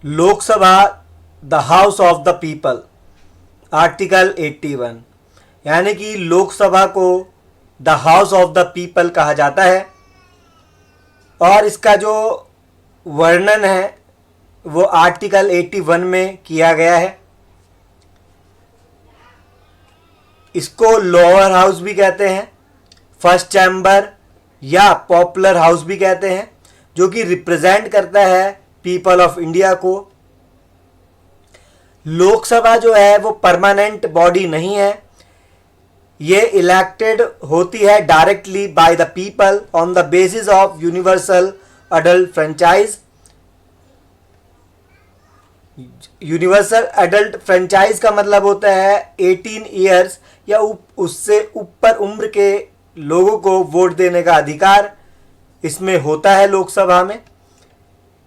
Lok Sabha the house of the people, article 81, यानी कि लोकसभा को the house of the people कहा जाता है। और इसका जो वर्णन है वो आर्टिकल 81 में किया गया है। इसको लोअर हाउस भी कहते हैं, फर्स्ट चैम्बर या पॉपुलर हाउस भी कहते हैं, जो कि रिप्रेजेंट करता है पीपल ऑफ इंडिया को। लोकसभा जो है वो परमानेंट बॉडी नहीं है, ये इलेक्टेड होती है directly by the people on the basis of universal adult franchise. Universal adult franchise का मतलब होता है 18 ईयर्स या उससे ऊपर उम्र के लोगों को वोट देने का अधिकार इसमें होता है लोकसभा में।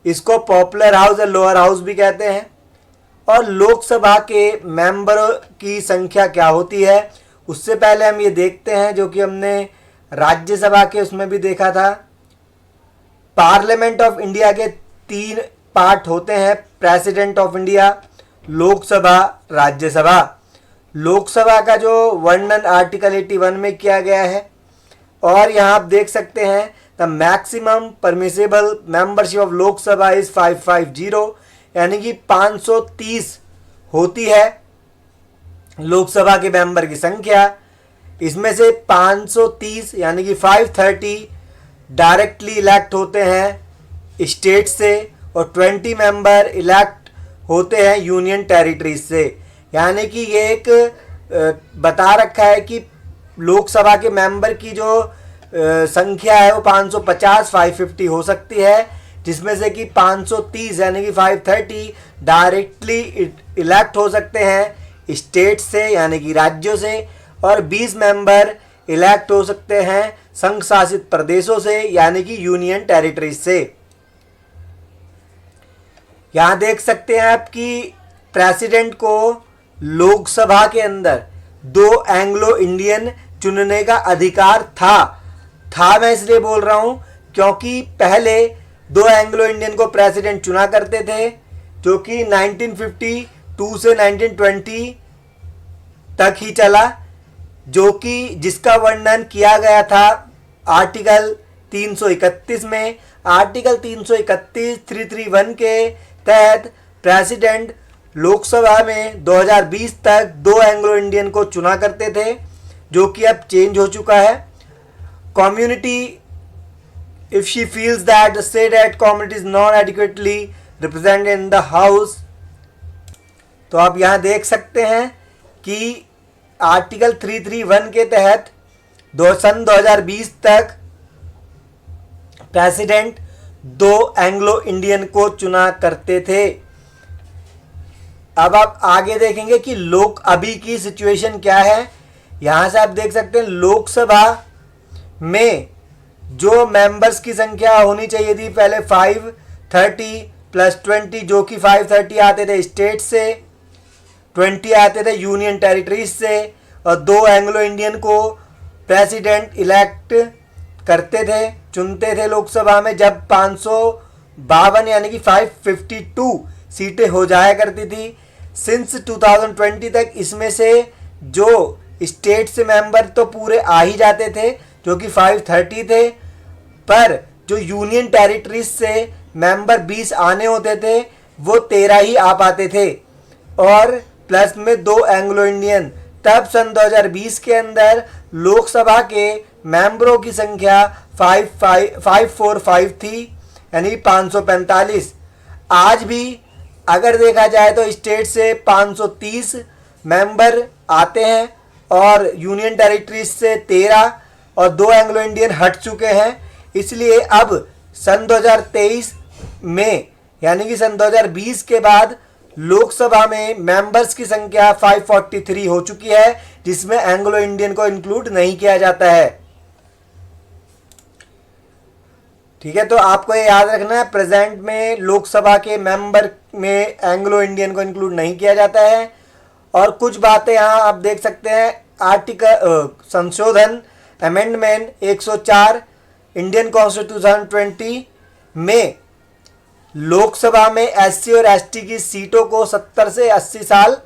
इसको पॉपुलर हाउस या लोअर हाउस भी कहते हैं। और लोकसभा के मेंबरों की संख्या क्या होती है उससे पहले हम ये देखते हैं, जो कि हमने राज्यसभा के उसमें भी देखा था। पार्लियामेंट ऑफ इंडिया के 3 पार्ट होते हैं, president of India, Lok Sabha, Rajya Sabha. Lok Sabha का जो वर्णन आर्टिकल 81 में किया गया है। और यहाँ आप देख सकते हैं the maximum permissible membership of Lok Sabha is 550, यानी कि 530 होती है लोकसभा के मेंबर की संख्या। इसमें से 530 यानी कि 530 डायरेक्टली इलेक्ट होते हैं स्टेट से और 20 मेंबर इलेक्ट होते हैं यूनियन टेरिटरीज से। यानी कि ये एक बता रखा है कि लोकसभा के मेंबर की जो संख्या है वो 550 550 हो सकती है, जिसमें से कि 530 यानी कि 530 डायरेक्टली इलेक्ट हो सकते हैं स्टेट से यानी कि राज्यों से, और 20 मेंबर इलेक्ट हो सकते हैं संघ शासित प्रदेशों से यानी कि यूनियन टेरिटरीज से। यहां देख सकते हैं आप कि प्रेसिडेंट को लोकसभा के अंदर 2 एंग्लो इंडियन चुनने का अधिकार था मैं इसलिए बोल रहा हूं क्योंकि पहले 2 एंग्लो इंडियन को प्रेसिडेंट चुना करते थे, जो कि 1952 से 1920 तक ही चला, जो कि जिसका वर्णन किया गया था आर्टिकल 331 में। आर्टिकल 331 331 के तहत प्रेसिडेंट लोकसभा में 2020 तक 2 एंग्लो इंडियन को चुना करते थे, जो कि अब चेंज हो चुका है। Community, if she feels that the state aid community is not adequately represented in the house, तो आप यहाँ देख सकते हैं कि आर्टिकल 331 के तहत सन 2020 तक प्रेसिडेंट 2 एंग्लो इंडियन को चुना करते थे। अब आप आगे देखेंगे कि अभी की सिचुएशन क्या है। यहां से आप देख सकते हैं लोकसभा में जो मेंबर्स की संख्या होनी चाहिए थी पहले 530 प्लस 20, जो कि 530 आते थे स्टेट से, 20 आते थे यूनियन टेरिटरीज से, और 2 एंग्लो इंडियन को प्रेसिडेंट इलेक्ट करते थे, चुनते थे लोकसभा में। जब 552 यानी कि 552 सीटें हो जाया करती थी। सिंस 2020 तक इसमें से जो स्टेट से मेंबर तो पूरे आ ही जाते थे, जो कि 530 थे, पर जो यूनियन टेरिटरीज से मेंबर 20 आने होते थे वो 13 ही आ पाते थे, और प्लस में 2 एंग्लो इंडियन। तब सन 2020 के अंदर लोकसभा के मेंबरों की संख्या 545 थी, यानी 545। आज भी अगर देखा जाए तो स्टेट से 530 मेंबर आते हैं और यूनियन टेरिटरीज से 13 और 2 एंग्लो इंडियन हट चुके हैं। इसलिए अब सन 2023 में यानी कि सन 2020 के बाद लोकसभा में मेंबर्स की संख्या 543 हो चुकी है, जिसमें एंग्लो इंडियन को इंक्लूड नहीं किया जाता है। ठीक है, तो आपको ये याद रखना है, प्रेजेंट में लोकसभा के मेंबर में एंग्लो इंडियन को इंक्लूड नहीं किया जाता है। और कुछ बातें यहाँ आप देख सकते हैं, आर्टिकल संशोधन अमेंडमेंट 104 इंडियन कॉन्स्टिट्यूशन 20 में लोकसभा में एससी और एसटी की सीटों को 70 से 80 साल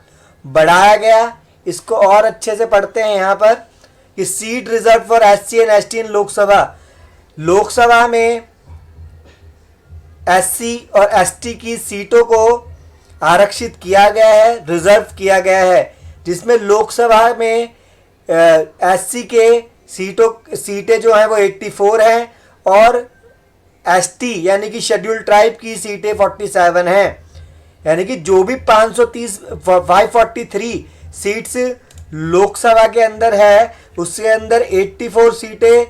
बढ़ाया गया। इसको और अच्छे से पढ़ते हैं यहाँ पर कि seat reserve for SC and ST in Lok Sabha. Lok Sabha में एससी और एसटी की सीटों को आरक्षित किया गया है, रिजर्व किया गया है, जिसमें लोकसभा में एससी के सीटें जो हैं वो 84 हैं और एसटी यानी कि शेड्यूल ट्राइब की सीटें 47 हैं। यानी कि जो भी 543 सीट्स लोकसभा के अंदर है उसके अंदर 84 सीटें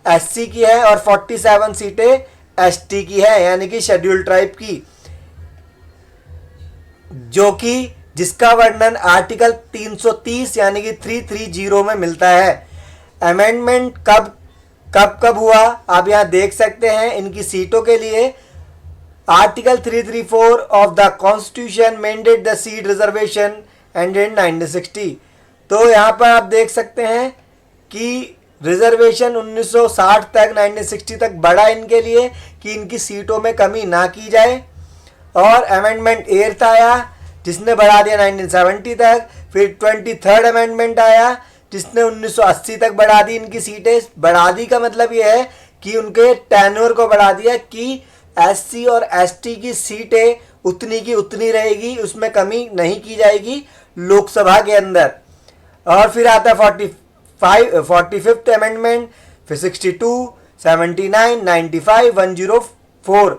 एससी की है और 47 सीटें एसटी की है, यानी कि शेड्यूल ट्राइब की, जो कि जिसका वर्णन आर्टिकल 330 यानी कि 330 में मिलता है। अमेंडमेंट कब हुआ आप यहां देख सकते हैं इनकी सीटों के लिए। Article 334 of the constitution मेंडेड the seat reservation and in 1960। तो यहां पर आप देख सकते हैं कि रिजर्वेशन 1960 तक 1960 तक बढ़ा इनके लिए कि इनकी सीटों में कमी ना की जाए। और अमेंडमेंट 8 आया जिसने बढ़ा दिया 1970 तक। फिर 23rd अमेंडमेंट आया जिसने 1980 तक बढ़ा दी इनकी सीटें। बढ़ा दी का मतलब यह है कि उनके टेन्योर को बढ़ा दिया कि एससी और एसटी की सीटें उतनी की उतनी रहेगी, उसमें कमी नहीं की जाएगी लोकसभा के अंदर। और फिर आता है 45th अमेंडमेंट, फिर 62, 79, 95, 104।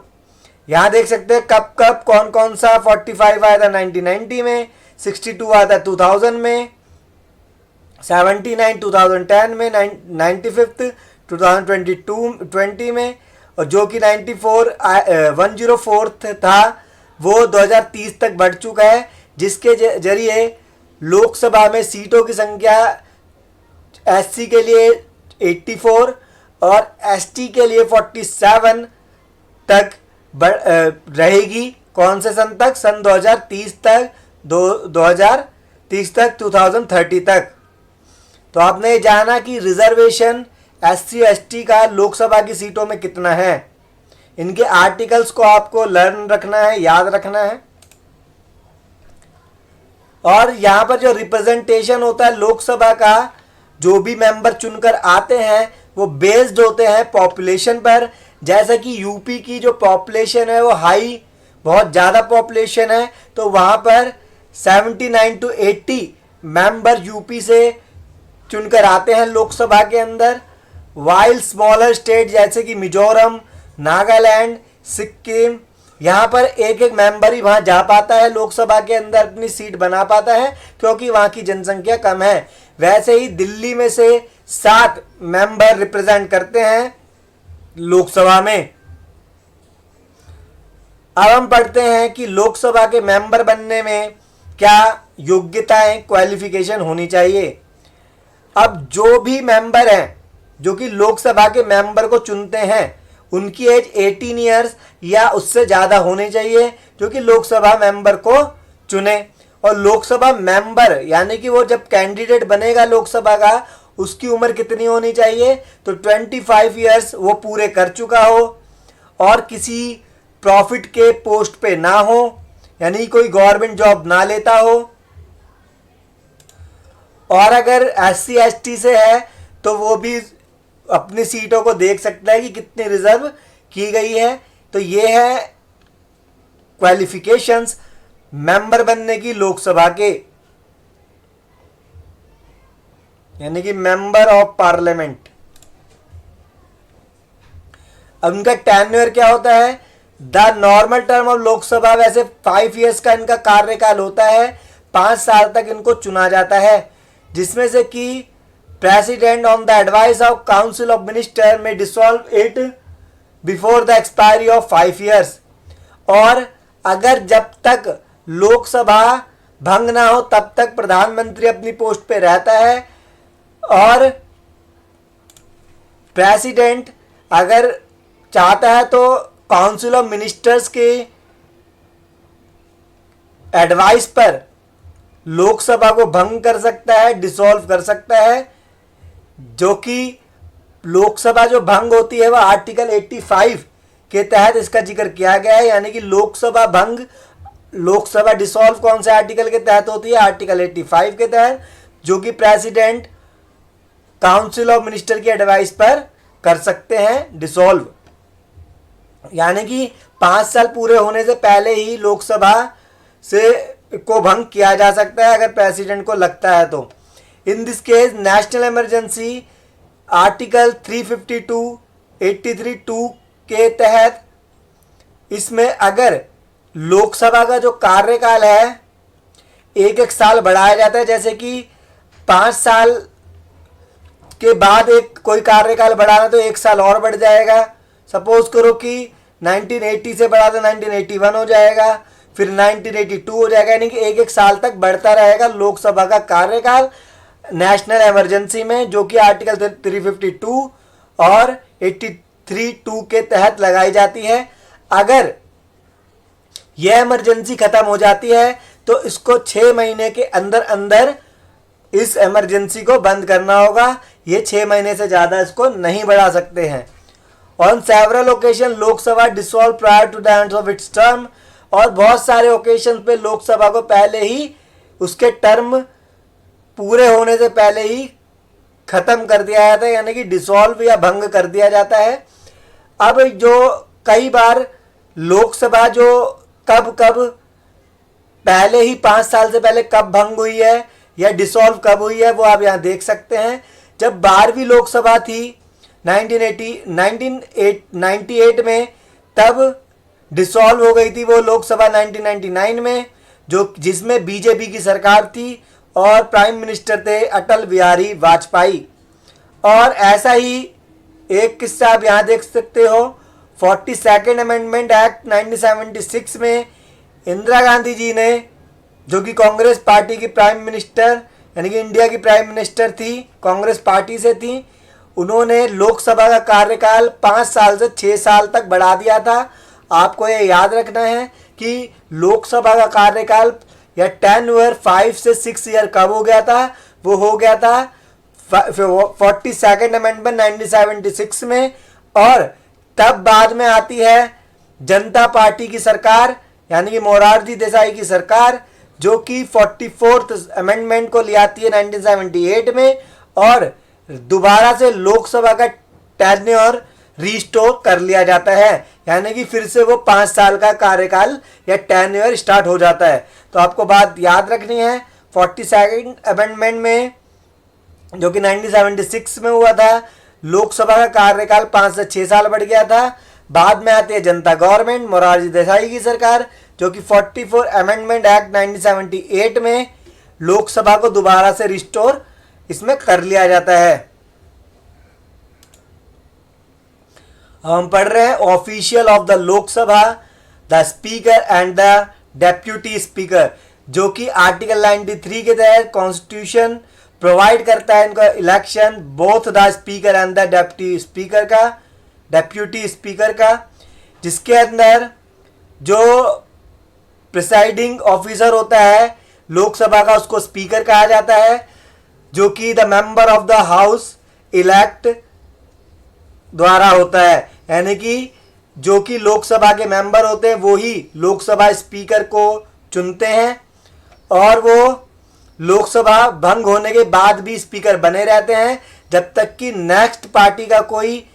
यहाँ देख सकते हैं कब कौन कौन सा 45 आया था 1990 में, 62 आया था 2000 में, 79 2010 में, 95th 2020 में, और जो कि 104 था वो 2030 तक बढ़ चुका है, जिसके जरिए लोकसभा में सीटों की संख्या एससी के लिए 84 और एसटी के लिए 47 तक रहेगी। कौन से सन तक? सन 2030 तक, 2030 तक, 2030 तक। तो आपने ये जाना कि रिजर्वेशन एससी एसटी का लोकसभा की सीटों में कितना है। इनके आर्टिकल्स को आपको लर्न रखना है, याद रखना है। और यहाँ पर जो रिप्रेजेंटेशन होता है लोकसभा का, जो भी मेंबर चुनकर आते हैं वो बेस्ड होते हैं पॉपुलेशन पर। जैसा कि यूपी की जो पॉपुलेशन है वो हाई, बहुत ज़्यादा पॉपुलेशन है, तो वहाँ पर 79 to 80 मेंबर यूपी से चुनकर आते हैं लोकसभा के अंदर। वाइल स्मॉलर स्टेट जैसे कि मिजोरम, नागालैंड, सिक्किम, यहाँ पर एक एक मेंबर ही वहाँ जा पाता है लोकसभा के अंदर, अपनी सीट बना पाता है क्योंकि वहाँ की जनसंख्या कम है। वैसे ही दिल्ली में से 7 मेंबर रिप्रेजेंट करते हैं लोकसभा में। अब हम पढ़ते हैं कि लोकसभा के मेंबर बनने में क्या योग्यताएं, क्वालिफिकेशन होनी चाहिए। अब जो भी मेंबर हैं जो कि लोकसभा के मेंबर को चुनते हैं उनकी एज 18 ईयर्स या उससे ज़्यादा होनी चाहिए जो कि लोकसभा मेंबर को चुने। और लोकसभा मेंबर यानी कि वो जब कैंडिडेट बनेगा लोकसभा का, उसकी उम्र कितनी होनी चाहिए? तो 25 ईयर्स वो पूरे कर चुका हो और किसी प्रॉफिट के पोस्ट पे ना हो, यानी कोई गवर्नमेंट जॉब ना लेता हो। और अगर एससी एसटी से है तो वो भी अपनी सीटों को देख सकता है कि कितनी रिजर्व की गई है। तो ये है क्वालिफिकेशंस मेंबर बनने की लोकसभा के, यानी कि मेंबर ऑफ पार्लियामेंट। अब इनका टेन्योर क्या होता है? The normal term of Lok Sabha, वैसे 5 ईयर्स का इनका कार्यकाल होता है, 5 साल तक इनको चुना जाता है, जिसमें से कि president on the advice of council of minister may dissolve it before the expiry of 5 years. और अगर जब तक लोकसभा भंग ना हो तब तक प्रधानमंत्री अपनी पोस्ट पे रहता है। और प्रेसिडेंट अगर चाहता है तो काउंसिल ऑफ मिनिस्टर्स के एडवाइस पर लोकसभा को भंग कर सकता है, डिसॉल्व कर सकता है। जो कि लोकसभा जो भंग होती है वह आर्टिकल 85 के तहत इसका जिक्र किया गया है, यानी कि लोकसभा भंग, लोकसभा डिसॉल्व कौन से आर्टिकल के तहत होती है? आर्टिकल 85 के तहत, जो कि प्रेसिडेंट काउंसिल ऑफ मिनिस्टर की एडवाइस पर कर सकते हैं डिसॉल्व। यानी कि 5 साल पूरे होने से पहले ही लोकसभा से को भंग किया जा सकता है अगर प्रेसिडेंट को लगता है तो। In this case national emergency article 352 83(2) के तहत इसमें अगर लोकसभा का जो कार्यकाल है एक साल बढ़ाया जाता है, जैसे कि 5 साल के बाद एक कोई कार्यकाल बढ़ाना तो 1 साल और बढ़ जाएगा। सपोज करो कि 1980 से बढ़ा तो 1981 हो जाएगा, फिर 1982 हो जाएगा, यानी कि एक साल तक बढ़ता रहेगा लोकसभा का कार्यकाल नेशनल इमरजेंसी में, जो कि आर्टिकल 352 और 83(2) के तहत लगाई जाती है। अगर यह इमरजेंसी खत्म हो जाती है तो इसको 6 महीने के अंदर अंदर इस इमरजेंसी को बंद करना होगा। ये 6 महीने से ज़्यादा इसको नहीं बढ़ा सकते हैं। On several occasion Lok Sabha dissolve prior to the end of its term, और बहुत सारे ओकेजन पे लोकसभा को पहले ही उसके टर्म पूरे होने से पहले ही खत्म कर दिया जाता है, यानी कि डिसॉल्व या भंग कर दिया जाता है। अब जो कई बार लोकसभा जो कब पहले ही 5 साल से पहले कब भंग हुई है या डिसॉल्व कब हुई है वो आप यहाँ देख सकते हैं। जब 12वीं लोकसभा थी 1998 में, तब डिसॉल्व हो गई थी वो लोकसभा 1999 में, जो जिसमें बीजेपी की सरकार थी और प्राइम मिनिस्टर थे अटल बिहारी वाजपेयी। और ऐसा ही एक किस्सा आप यहाँ देख सकते हो, 42nd अमेंडमेंट एक्ट 1976 में इंदिरा गांधी जी ने, जो कि कांग्रेस पार्टी की प्राइम मिनिस्टर यानी कि इंडिया की प्राइम मिनिस्टर थी, कांग्रेस पार्टी से थी, उन्होंने लोकसभा का कार्यकाल 5 साल से 6 साल तक बढ़ा दिया था। आपको ये याद रखना है कि लोकसभा का कार्यकाल या टेन्योर 5 से 6 ईयर कब हो गया था? वो हो गया था 42nd अमेंडमेंट 1976 में। और तब बाद में आती है जनता पार्टी की सरकार यानी कि मोरारजी देसाई की सरकार, जो कि 44th अमेंडमेंट को ले आती है 1978 में, और दोबारा से लोकसभा का टेन्योर रिस्टोर कर लिया जाता है, यानी कि फिर से वो 5 साल का कार्यकाल या टेन्योर स्टार्ट हो जाता है। तो आपको बात याद रखनी है, 42nd अमेंडमेंट में, जो कि 1976 में हुआ था, लोकसभा का कार्यकाल 5 से 6 साल बढ़ गया था। बाद में आती है जनता गवर्नमेंट, मोरारजी देसाई की सरकार, जो कि 44 अमेंडमेंट एक्ट 1978 में लोकसभा को दोबारा से रिस्टोर इसमें कर लिया जाता है। हम पढ़ रहे हैं official of the Lok Sabha, the speaker and the deputy speaker, जो कि आर्टिकल 93 के तहत कॉन्स्टिट्यूशन प्रोवाइड करता है इनका election both the speaker and the deputy speaker का, जिसके अंदर जो प्रिसाइडिंग ऑफिसर होता है लोकसभा का उसको स्पीकर कहा जाता है, जो कि the member of the house elect द्वारा होता है, यानी कि जो कि लोकसभा के मेंबर होते हैं वो ही लोकसभा स्पीकर को चुनते हैं, और वो लोकसभा भंग होने के बाद भी स्पीकर बने रहते हैं जब तक कि नेक्स्ट पार्टी का कोई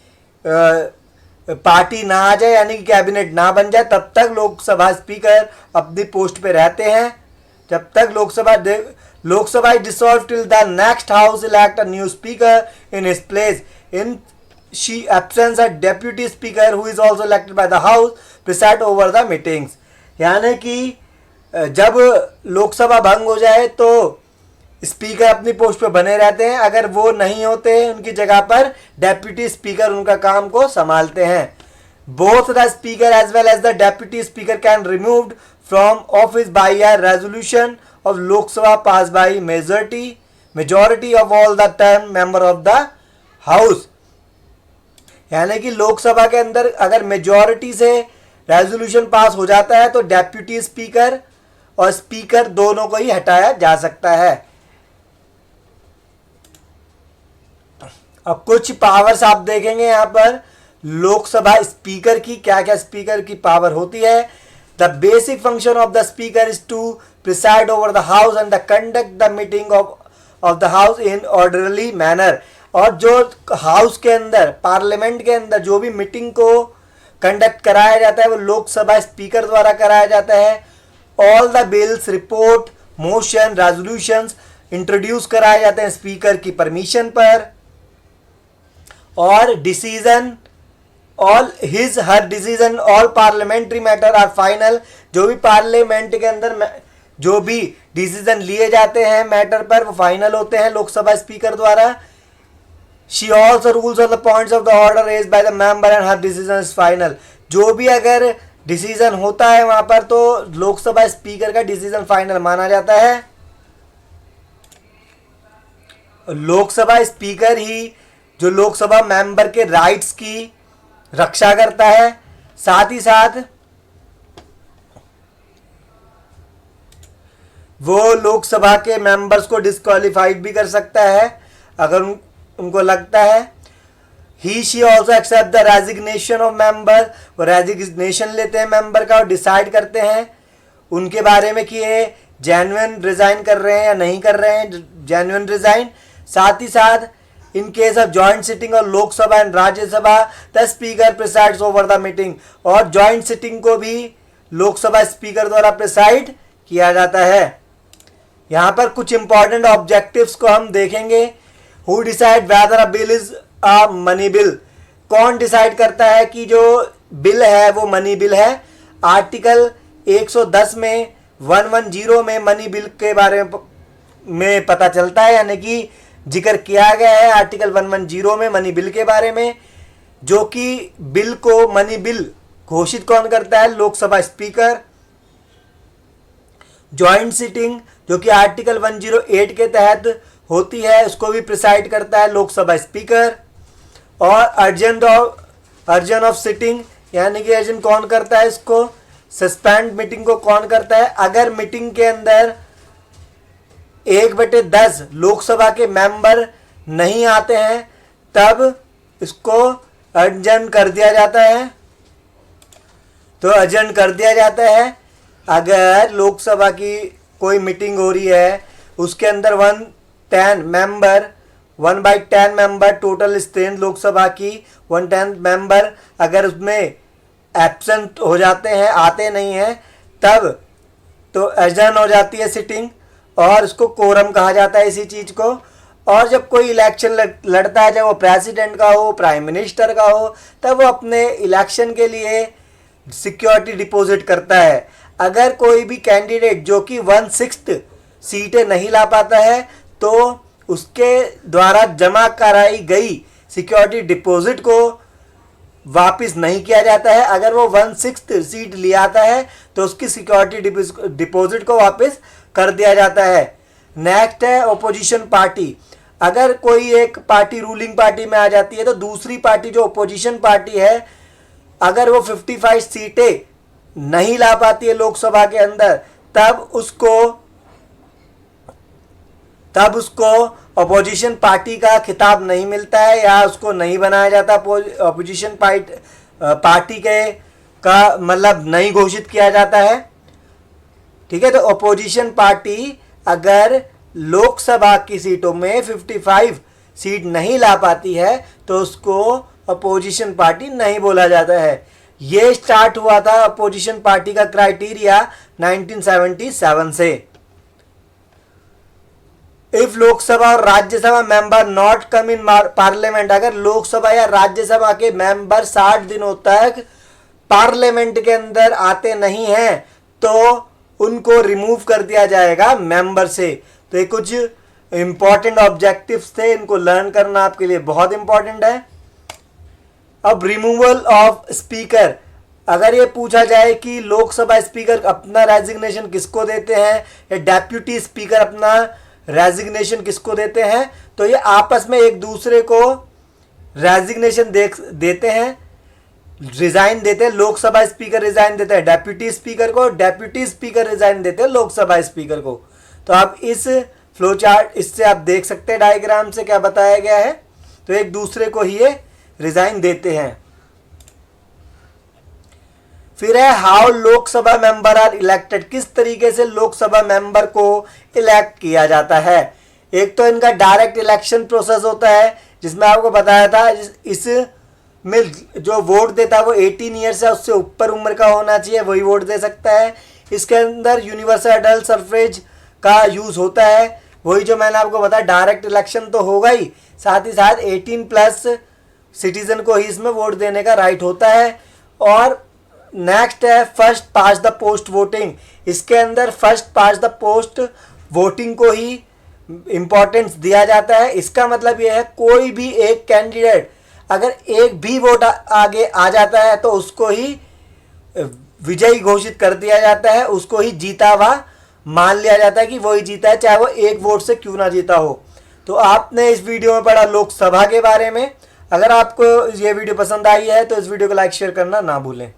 पार्टी ना आ जाए, यानी कि कैबिनेट ना बन जाए, तब तक लोकसभा स्पीकर अपनी पोस्ट पे रहते हैं। जब तक Lok Sabha is dissolve till the next house elect a new speaker in his place, in she absence a deputy speaker who is also elected by the house preside over the meetings। यानी कि जब लोकसभा भंग हो जाए तो स्पीकर अपनी post पे बने रहते हैं, अगर वो नहीं होते उनकी जगह पर डेप्यूटी स्पीकर उनका काम को संभालते हैं। Both the speaker as well as the deputy speaker can removed from office by a resolution of Lok Sabha pass by majority of all the term member of the house, यानी कि लोकसभा के अंदर अगर मेजॉरिटी से रेजोल्यूशन पास हो जाता है तो डेप्यूटी स्पीकर और स्पीकर दोनों को ही हटाया जा सकता है। अब कुछ पावर्स आप देखेंगे यहाँ पर, लोकसभा स्पीकर की क्या क्या स्पीकर की पावर होती है। The basic function of the speaker is to preside over the house and the conduct the meeting of the house in orderly manner. और जो हाउस के अंदर, पार्लियामेंट के अंदर जो भी मीटिंग को कंडक्ट कराया जाता है वो लोकसभा स्पीकर द्वारा कराया जाता है। All the bills, report, motion, resolutions introduce कराए जाते हैं स्पीकर की परमिशन पर। और decision, all his her decision, all parliamentary matter are final. जो भी पार्लियामेंट के अंदर जो भी डिसीजन लिए जाते हैं मैटर पर वो फाइनल होते हैं लोकसभा स्पीकर द्वारा। She also rules on the points of the order raised by the member and her decision is final. जो भी अगर डिसीजन होता है वहां पर तो लोकसभा स्पीकर का डिसीजन फाइनल माना जाता है। लोकसभा स्पीकर ही जो लोकसभा मेंबर के राइट्स की रक्षा करता है, साथ ही साथ वो लोकसभा के मेंबर्स को डिस्क्वालीफाइड भी कर सकता है अगर उनको लगता है। He she also accept the resignation of member. वो रेजिग्नेशन लेते हैं मेंबर का और डिसाइड करते हैं उनके बारे में कि ये जेन्युइन रिजाइन कर रहे हैं या नहीं कर रहे हैं, जेन्युइन रिजाइन। साथ ही साथ in case of joint sitting और Lok Sabha and Rajya Sabha the speaker presides over the meeting. और जॉइंट सिटिंग को भी लोकसभा स्पीकर द्वारा प्रिसाइड किया जाता है। यहाँ पर कुछ इंपॉर्टेंट ऑब्जेक्टिव्स को हम देखेंगे। Who decide whether a bill is a money bill. कौन डिसाइड करता है कि जो बिल है वो मनी बिल है। आर्टिकल 110 में 110 में मनी बिल के बारे में पता चलता है, यानी कि जिक्र किया गया है आर्टिकल 110 में मनी बिल के बारे में। जो कि बिल को मनी बिल घोषित कौन करता है, लोकसभा स्पीकर। जॉइंट सिटिंग जो कि आर्टिकल 108 के तहत होती है उसको भी प्रिसाइड करता है लोकसभा स्पीकर। और अर्जन ऑफ सिटिंग यानी कि अर्जन कौन करता है इसको, सस्पेंड मीटिंग को कौन करता है। अगर मीटिंग के अंदर 1/10 लोकसभा के मेंबर नहीं आते हैं तब इसको अर्जन कर दिया जाता है। तो अर्जन कर दिया जाता है अगर लोकसभा की कोई मीटिंग हो रही है उसके अंदर 1/10 मेंबर टोटल स्ट्रेंथ लोकसभा की 1/10 मेंबर अगर उसमें एब्सेंट हो जाते हैं, आते नहीं हैं, तब तो अर्जन हो जाती है सिटिंग और इसको कोरम कहा जाता है इसी चीज को। और जब कोई इलेक्शन लड़ता है, चाहे वो प्रेसिडेंट का हो, प्राइम मिनिस्टर का हो, तब वो अपने इलेक्शन के लिए सिक्योरिटी डिपॉजिट करता है। अगर कोई भी कैंडिडेट जो कि 1/6 सीटें नहीं ला पाता है तो उसके द्वारा जमा कराई गई सिक्योरिटी डिपॉजिट को वापस नहीं किया जाता है। अगर वो 1/6 सीट ले आता है तो उसकी सिक्योरिटी डिपॉजिट को वापस कर दिया जाता है। नेक्स्ट है ओपोजिशन पार्टी। अगर कोई एक पार्टी रूलिंग पार्टी में आ जाती है तो दूसरी पार्टी जो ओपोजिशन पार्टी है, अगर वो 55 सीटें नहीं ला पाती है लोकसभा के अंदर, तब उसको अपोजिशन पार्टी का खिताब नहीं मिलता है या उसको नहीं बनाया जाता। अपोजिशन पार्टी के का मतलब नहीं घोषित किया जाता है। ठीक है, तो अपोजिशन पार्टी अगर लोकसभा की सीटों में 55 सीट नहीं ला पाती है तो उसको अपोजिशन पार्टी नहीं बोला जाता है। ये स्टार्ट हुआ था अपोजिशन पार्टी का क्राइटेरिया 1977 से। इफ लोकसभा और Rajya Sabha member not come in parliament, अगर लोकसभा या राज्यसभा के मेंबर 60 दिनों तक पार्लियामेंट के अंदर आते नहीं हैं तो उनको रिमूव कर दिया जाएगा मेंबर से। तो ये कुछ इंपॉर्टेंट ऑब्जेक्टिव्स थे, इनको लर्न करना आपके लिए बहुत इंपॉर्टेंट है। अब रिमूवल ऑफ स्पीकर, अगर ये पूछा जाए कि लोकसभा स्पीकर अपना रेजिग्नेशन किसको देते हैं या डेप्यूटी स्पीकर अपना रेजिग्नेशन किसको देते हैं, तो ये आपस में एक दूसरे को रेजिग्नेशन देते हैं, रिजाइन देते हैं। लोकसभा स्पीकर रिजाइन देते हैं डेप्यूटी स्पीकर को, डेप्यूटी स्पीकर रिजाइन देते हैं लोकसभा स्पीकर को। तो आप इस फ्लो चार्ट इससे आप देख सकते हैं डायग्राम से क्या बताया गया है। तो एक दूसरे को ही ये रिजाइन देते हैं। फिर है how Lok Sabha member are elected, किस तरीके से लोकसभा मेंबर को इलेक्ट किया जाता है। एक तो इनका डायरेक्ट इलेक्शन प्रोसेस होता है, जिसमें आपको बताया था इस में जो वोट देता है वो 18 ईयर्स है उससे ऊपर उम्र का होना चाहिए, वही वोट दे सकता है। इसके अंदर यूनिवर्सल अडल्ट सफरेज का यूज़ होता है, वही जो मैंने आपको बताया डायरेक्ट इलेक्शन तो होगा ही, साथ ही साथ 18+ सिटीजन को ही इसमें वोट देने का राइट होता है। और नेक्स्ट है first pass the post voting, इसके अंदर first pass the post voting को ही इम्पोर्टेंस दिया जाता है। इसका मतलब यह है कोई भी एक कैंडिडेट अगर एक भी वोट आगे आ जाता है तो उसको ही विजयी घोषित कर दिया जाता है, उसको ही जीता हुआ मान लिया जाता है कि वही जीता है, चाहे वो एक वोट से क्यों ना जीता हो। तो आपने इस वीडियो में पढ़ा लोकसभा के बारे में। अगर आपको ये वीडियो पसंद आई है तो इस वीडियो को लाइक शेयर करना ना भूलें।